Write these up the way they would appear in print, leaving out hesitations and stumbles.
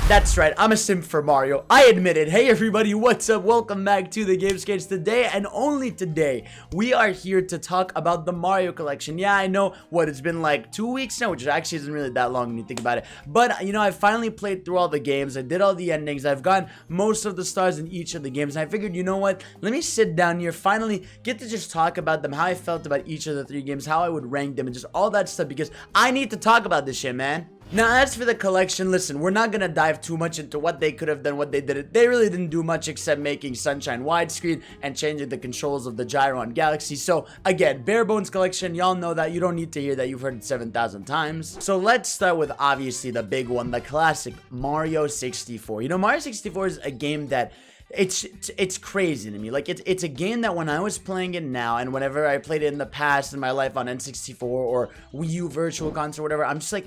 That's right, I'm a simp for Mario. I admit it. Hey everybody, what's up? Welcome back to the Game Skates. Today, and only today, we are here to talk about the Mario collection. Yeah, I know what it's been like 2 weeks now, which actually isn't really that long when you think about it. But, you know, I finally played through all the games. I did all the endings. I've gotten most of the stars in each of the games. And I figured, you know what? Let me sit down here, finally get to just talk about them, how I felt about each of the 3 games, how I would rank them, and just all that stuff, because I need to talk about this shit, man. Now, as for the collection, listen, we're not gonna dive too much into what they could have done, what they did. They really didn't do much except making Sunshine widescreen and changing the controls of the gyro on Galaxy. So, again, bare bones collection, y'all know that. You don't need to hear that. You've heard it 7,000 times. So, let's start with, obviously, the big one, the classic Mario 64. You know, Mario 64 is a game that it's crazy to me. Like, it's a game that when I was playing it now, and whenever I played it in the past in my life on N64 or Wii U Virtual Console or whatever, I'm just like,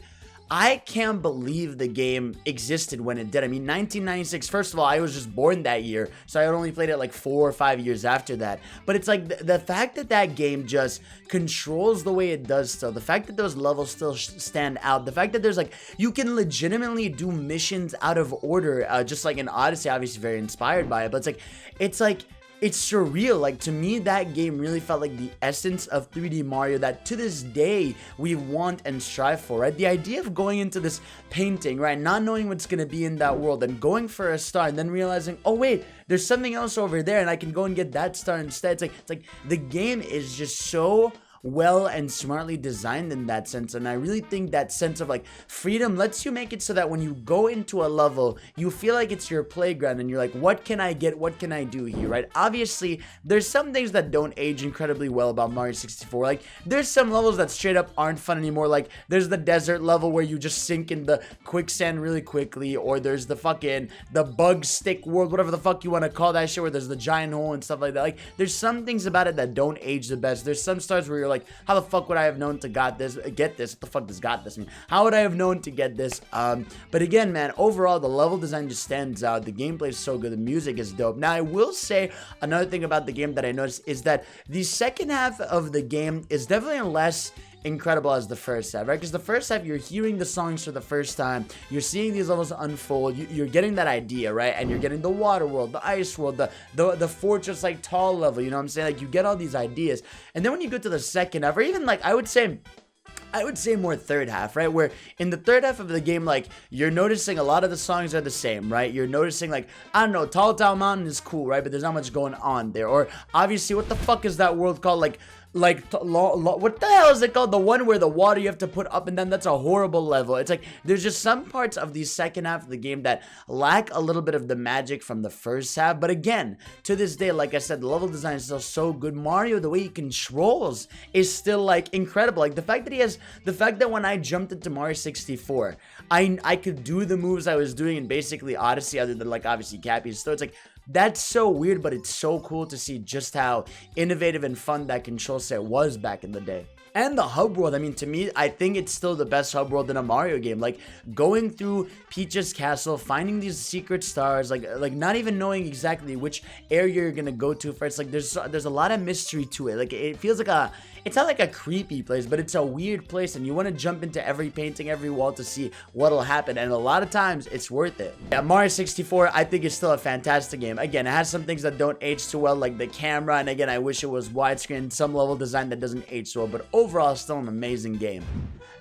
I can't believe the game existed when it did. I mean, 1996, first of all, I was just born that year, so I had only played it like 4 or 5 years after that. But it's like the fact that that game just controls the way it does still, the fact that those levels still stand out, the fact that there's like, you can legitimately do missions out of order, just like in Odyssey, obviously very inspired by it, but it's like, it's surreal. Like, to me, that game really felt like the essence of 3D Mario that to this day we want and strive for, right? The idea of going into this painting, right, not knowing what's gonna be in that world and going for a star and then realizing, oh wait, there's something else over there and I can go and get that star instead. It's like the game is just so well and smartly designed in that sense, and I really think that sense of like freedom lets you make it so that when you go into a level, you feel like it's your playground and you're like, what can I get, what can I do here, right? Obviously, there's some things that don't age incredibly well about Mario 64. Like, there's some levels that straight up aren't fun anymore. Like, there's the desert level where you just sink in the quicksand really quickly, or there's the bug stick world, whatever the fuck you want to call that shit, where there's the giant hole and stuff like that. Like, there's some things about it that don't age the best. There's some stars where you're like, how the fuck would I have known to get this? What the fuck does got this mean? How would I have known to get this? But again, man, overall, the level design just stands out. The gameplay is so good. The music is dope. Now, I will say another thing about the game that I noticed is that the second half of the game is definitely less incredible as the first half, right? Because the first half, you're hearing the songs for the first time, you're seeing these levels unfold, you're getting that idea, right? And you're getting the water world, the ice world, the fortress like tall level, you know what I'm saying? Like, you get all these ideas, and then when you go to the second half, or even like I would say more third half, right? Where in the third half of the game, like, you're noticing a lot of the songs are the same, right? You're noticing, like, I don't know, Tall Town Mountain is cool, right? But there's not much going on there. Or obviously, what the fuck is that world called? What the hell is it called? The one where the water you have to put up and down, that's a horrible level. It's like, there's just some parts of the second half of the game that lack a little bit of the magic from the first half. But again, to this day, like I said, the level design is still so good. Mario, the way he controls is still like incredible. Like, the fact that when I jumped into Mario 64, I could do the moves I was doing in basically Odyssey, other than like obviously Cappy's. So it's like, that's so weird, but it's so cool to see just how innovative and fun that control set was back in the day. And the hub world, I mean, to me, I think it's still the best hub world in a Mario game. Like, going through Peach's castle, finding these secret stars, like not even knowing exactly which area you're gonna go to first. Like, there's a lot of mystery to it. Like, it feels like it's not like a creepy place, but it's a weird place, and you want to jump into every painting, every wall to see what'll happen, and a lot of times it's worth it. Yeah, Mario 64, I think, is still a fantastic game. Again, it has some things that don't age too well, like the camera, and again, I wish it was widescreen, some level design that doesn't age so well, but overall, still an amazing game.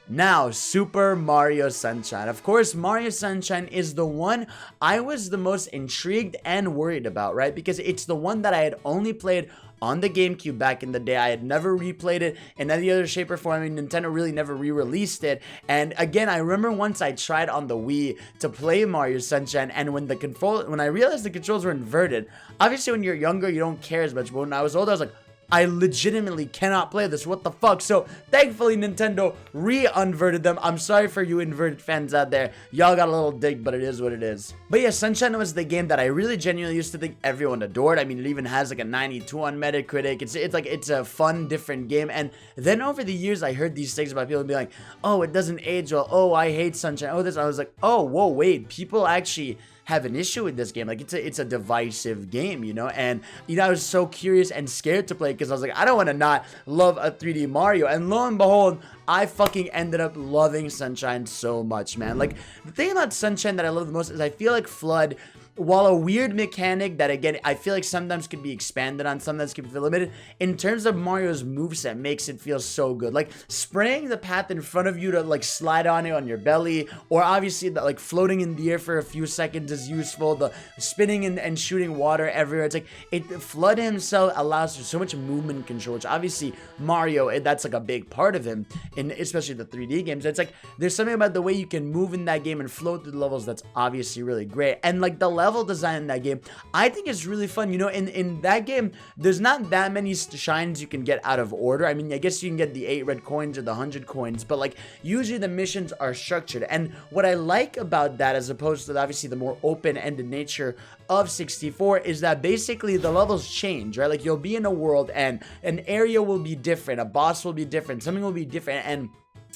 Now, Super Mario Sunshine. Of course, Mario Sunshine is the one I was the most intrigued and worried about, right? Because it's the one that I had only played on the GameCube back in the day. I had never replayed it in any other shape or form. I mean, Nintendo really never re-released it. And again, I remember once I tried on the Wii to play Mario Sunshine, and when I realized the controls were inverted, obviously when you're younger, you don't care as much, but when I was older, I was like, I legitimately cannot play this. What the fuck? So, thankfully, Nintendo re-inverted them. I'm sorry for you inverted fans out there. Y'all got a little dig, but it is what it is. But yeah, Sunshine was the game that I really genuinely used to think everyone adored. I mean, it even has like a 92 on Metacritic. It's a fun, different game. And then over the years, I heard these things about people being like, oh, it doesn't age well. Oh, I hate Sunshine. Oh, this. I was like, oh, whoa, wait. People actually have an issue with this game. Like, it's a divisive game, you know? And, you know, I was so curious and scared to play because I was like, I don't want to not love a 3D Mario. And lo and behold, I fucking ended up loving Sunshine so much, man. Like, the thing about Sunshine that I love the most is I feel like FLUDD, while a weird mechanic that, again, I feel like sometimes could be expanded on, sometimes could be limited, in terms of Mario's moveset makes it feel so good. Like, spraying the path in front of you to, like, slide on it on your belly, or obviously, the, like, floating in the air for a few seconds is useful. The spinning and shooting water everywhere. It's like, FLUDD himself allows for so much movement control, which obviously Mario, that's, like, a big part of him, in especially the 3D games. It's like, there's something about the way you can move in that game and float through the levels that's obviously really great. And, like, the level design in that game, I think is really fun. You know, in that game, there's not that many shines you can get out of order. I mean, I guess you can get the 8 red coins or the 100 coins, but like usually the missions are structured. And what I like about that, as opposed to obviously the more open-ended nature of 64, is that basically the levels change, right? Like, you'll be in a world and an area will be different, a boss will be different, something will be different, and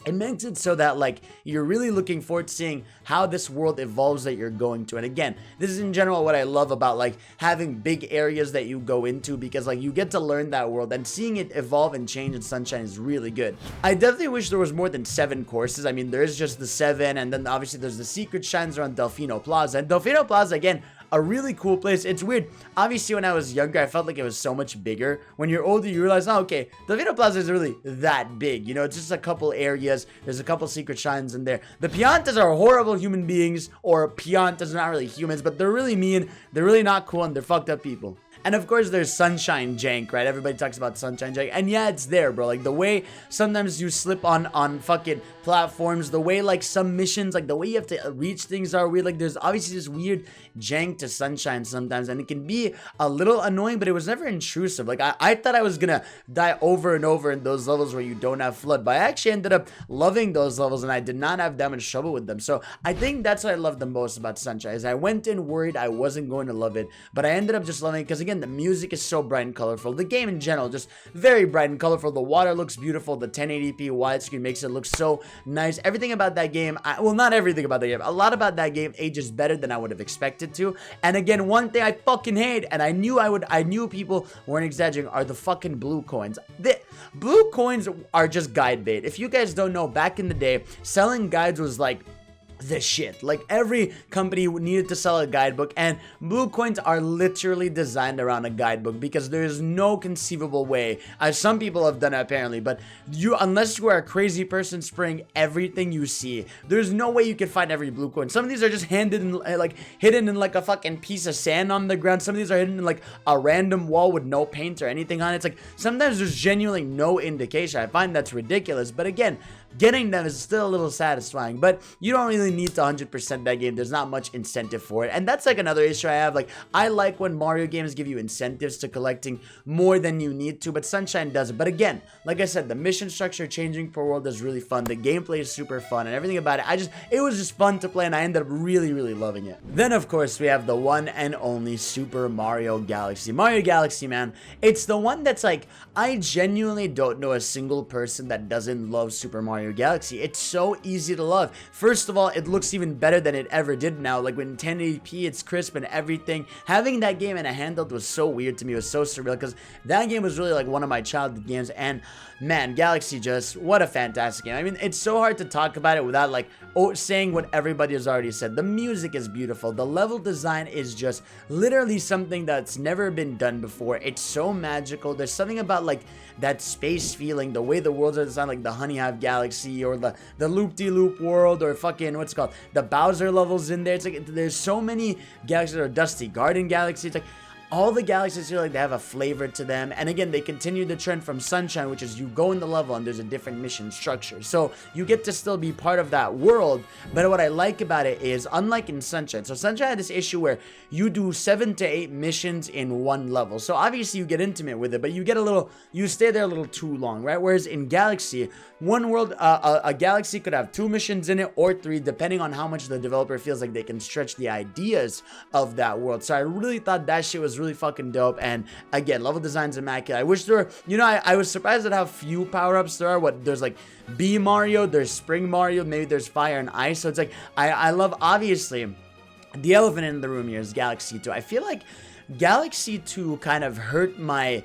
it makes it so that, like, you're really looking forward to seeing how this world evolves that you're going to. And again, this is in general what I love about, like, having big areas that you go into, because, like, you get to learn that world, and seeing it evolve and change in Sunshine is really good. I definitely wish there was more than 7 courses. I mean, there is just the 7, and then obviously there's the secret shines around Delfino Plaza. And Delfino Plaza, again, a really cool place. It's weird. Obviously, when I was younger, I felt like it was so much bigger. When you're older, you realize, oh, okay, Delfino Plaza is really that big. You know, it's just a couple areas. There's a couple secret shines in there. The Piantas are horrible human beings, or Piantas are not really humans, but they're really mean. They're really not cool, and they're fucked up people. And of course, there's Sunshine Jank, right? Everybody talks about Sunshine Jank. And yeah, it's there, bro. Like, the way sometimes you slip on fucking platforms, the way, like, some missions, like, the way you have to reach things are weird. Like, there's obviously this weird jank to Sunshine sometimes, and it can be a little annoying, but it was never intrusive. Like, I thought I was gonna die over and over in those levels where you don't have FLUDD, but I actually ended up loving those levels, and I did not have that much trouble with them. So I think that's what I love the most about Sunshine, is I went in worried I wasn't going to love it, but I ended up just loving it, because again, the music is so bright and colorful. The game in general, just very bright and colorful. The water looks beautiful. The 1080p widescreen makes it look so nice. Everything about that game, well, not everything about the game, a lot about that game ages better than I would have expected to. And again, one thing I fucking hate, and I knew people weren't exaggerating, are the fucking blue coins. The blue coins are just guide bait. If you guys don't know, back in the day, selling guides was like the shit. Like, every company needed to sell a guidebook, and blue coins are literally designed around a guidebook, because there is no conceivable way, as some people have done it apparently, but unless you are a crazy person spraying everything you see, there's no way you can find every blue coin. Some of these are just hidden in like a fucking piece of sand on the ground. Some of these are hidden in like a random wall with no paint or anything on it. It's like, sometimes there's genuinely no indication. I find that's ridiculous, but again, getting them is still a little satisfying. But you don't really need to 100% that game. There's not much incentive for it, and that's like another issue I have. Like, I like when Mario games give you incentives to collecting more than you need to, but Sunshine doesn't. But again, like I said, the mission structure changing per world is really fun. The gameplay is super fun, and everything about it, it was just fun to play, and I ended up really loving it. Then of course we have the one and only Super Mario Galaxy. Mario Galaxy, man, it's the one that's like, I genuinely don't know a single person that doesn't love Super Mario Galaxy. It's so easy to love. First of all, it looks even better than it ever did now. Like, when 1080p, it's crisp and everything. Having that game in a handheld was so weird to me. It was so surreal, because that game was really like one of my childhood games. And man, Galaxy, just what a fantastic game. I mean, it's so hard to talk about it without like saying what everybody has already said. The music is beautiful. The level design is just literally something that's never been done before. It's so magical. There's something about like that space feeling, the way the worlds are designed, like the Honey Hive Galaxy, or the loop-de-loop world, or fucking what's it called, the Bowser levels in there. It's like, there's so many galaxies, or Dusty Garden Galaxy. It's like, all the galaxies feel like they have a flavor to them. And again, they continue the trend from Sunshine, which is you go in the level and there's a different mission structure. So you get to still be part of that world. But what I like about it is, unlike in Sunshine, so Sunshine had this issue where you do 7 to 8 missions in one level. So obviously you get intimate with it, but you stay there a little too long, right? Whereas in Galaxy, one world, a galaxy could have 2 missions in it, or 3, depending on how much the developer feels like they can stretch the ideas of that world. So I really thought that shit was really fucking dope. And again, level design's immaculate. I wish there were, you know, I was surprised at how few power-ups there are. There's like Bee Mario, there's Spring Mario, maybe there's Fire and Ice. So it's like, I love, obviously, the elephant in the room here is Galaxy 2. I feel like Galaxy 2 kind of hurt my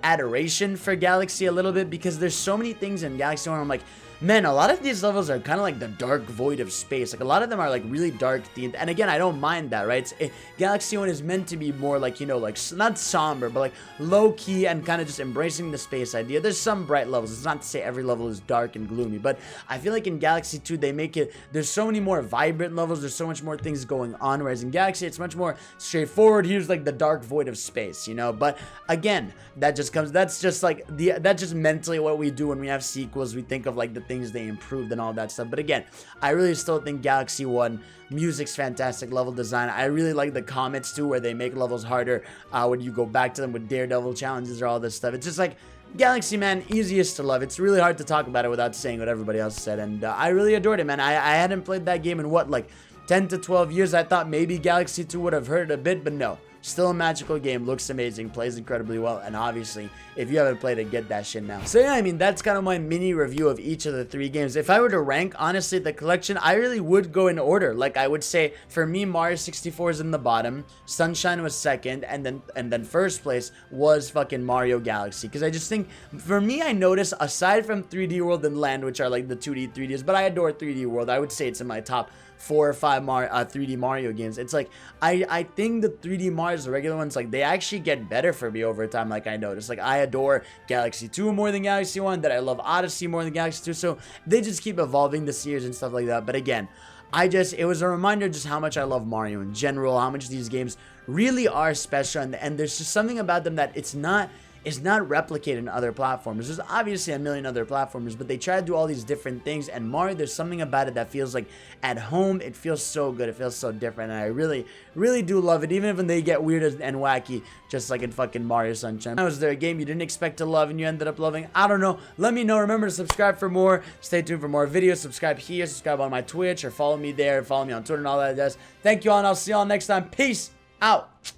adoration for Galaxy a little bit, because there's so many things in Galaxy 1 I'm like, man, a lot of these levels are kind of like the dark void of space. Like, a lot of them are like really dark themed, and again, I don't mind that, right? Galaxy 1 is meant to be more like, you know, like not somber, but like low-key and kind of just embracing the space idea. There's some bright levels. It's not to say every level is dark and gloomy, but I feel like in Galaxy 2 they make it, there's so many more vibrant levels, there's so much more things going on, whereas in Galaxy it's much more straightforward. Here's like the dark void of space, you know. But again, that's just like that's just mentally what we do when we have sequels. We think of like the things they improved and all that stuff. But again, I really still think Galaxy 1, music's fantastic, level design. I really like the comments too, where they make levels harder when you go back to them with Daredevil challenges or all this stuff. It's just like Galaxy, man, easiest to love. It's really hard to talk about it without saying what everybody else said, and I really adored it, man. I hadn't played that game in what, like 10 to 12 years. I thought maybe Galaxy 2 would have hurt a bit, but no. Still a magical game, looks amazing, plays incredibly well, and obviously, if you haven't played it, get that shit now. So yeah, I mean, that's kind of my mini review of each of the 3 games. If I were to rank, honestly, the collection, I really would go in order. Like, I would say, for me, Mario 64 is in the bottom, Sunshine was second, and then first place was fucking Mario Galaxy. Because I just think, for me, I notice, aside from 3D World and Land, which are like the 2D, 3Ds, but I adore 3D World, I would say it's in my top 4 or 5 3D Mario games. It's like, I think the 3D Marios, the regular ones, like, they actually get better for me over time. Like, I noticed, like, I adore Galaxy 2 more than Galaxy 1, that I love Odyssey more than Galaxy 2, so they just keep evolving the series and stuff like that. But again, it was a reminder just how much I love Mario in general, how much these games really are special, and there's just something about them that it's not replicated in other platformers. There's obviously a million other platformers, but they try to do all these different things, and Mario, there's something about it that feels like at home. It feels so good, it feels so different, and I really, really do love it, even when they get weird and wacky, just like in fucking Mario Sunshine. Was there a game you didn't expect to love and you ended up loving? I don't know. Let me know. Remember to subscribe for more. Stay tuned for more videos. Subscribe here, subscribe on my Twitch, or follow me there, follow me on Twitter and all that jazz. Thank you all, and I'll see you all next time. Peace out.